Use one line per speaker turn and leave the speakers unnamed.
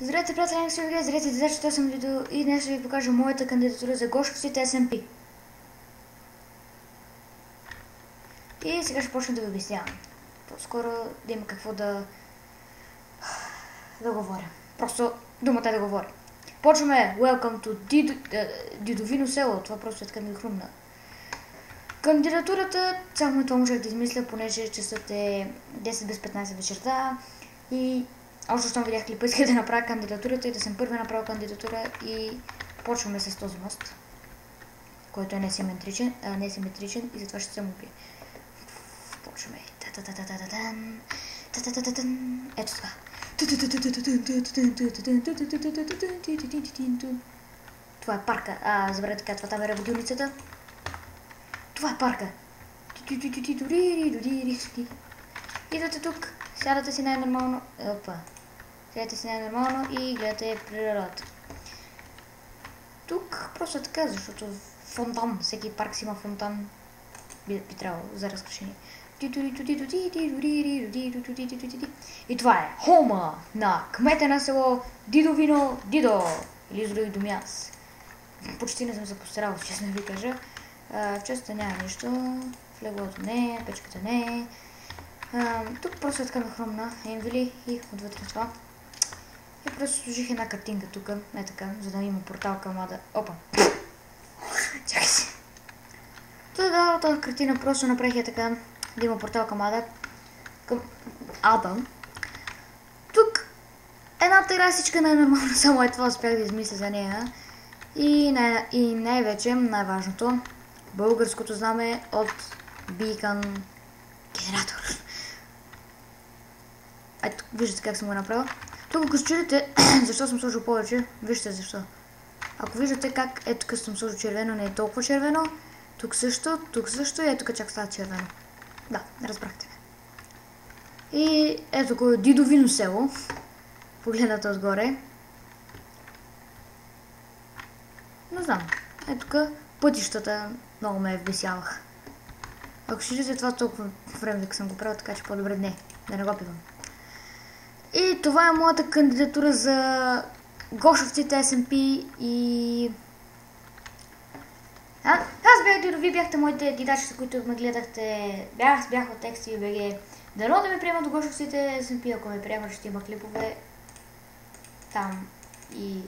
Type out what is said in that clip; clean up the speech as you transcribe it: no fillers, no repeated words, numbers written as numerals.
Здравейте, приятели, здравейте, децата, аз съм Видео и днес ще ви покажа моята кандидатура за гошовците SMP. И сега ще почна да ви обяснявам. По-скоро да има какво да говоря. Просто думата е да говоря. Почваме Welcome to Дидовино село. Това просто е така ми хрумна. Кандидатурата, само това можех да измисля, понеже часът е 10 без 15 вечерта и още щом видях клипа, исках да направя кандидатурата и да съм първи направил кандидатура и почваме с този мост, който е несиметричен и затова ще се убие. Почваме. Ето това. Това е парка. Забравяйте така, това там е работилницата. Това е парка. Идвате тук, сядате си най-нормално. Сядате си най-нормално и гледате природата. Тук просто е така, защото фонтан, всеки парк си има фонтан. Би трябвало за разрешение. И това е хома на кмета на село Дидовино Дидо. Или с други думи аз. Почти не съм се постарал, честно ви кажа. В частта няма нищо. В леглото не, печката не. Тук просто е така нахромна енвели и отвътре това. И просто сложих една картинка тук, не така, за да има портал към Ада. Опа! Чакай си! Тази картина просто направих я така, да има портал към Ада. Към Ада. Тук една терасичка най-нормално, само е това успях да измисля за нея. И най-вече, най-важното, българското знаме от Бикан генератор. Ето, виждате как съм го направил. Тук ако се чудите защо съм сложил повече, вижте защо. Ако виждате как ето тук съм сложил червено, не е толкова червено, тук също и ето тук чак става червено. Да, разбрахте ме. И ето го Дидовино село. Погледнете отгоре. Не знам. Ето тук пътищата много ме вбесяваха. Ако ще видите това толкова време да съм го правил, така че по-добре да не го пивам. И това е моята кандидатура за гошовците SMP и... Аз бях Дидо, вие бяхте моите дидачета, които ме гледахте. Бях от Текст и БГ. Дано да ме приемат до гошовците SMP, ако ме приемат, ще има клипове там и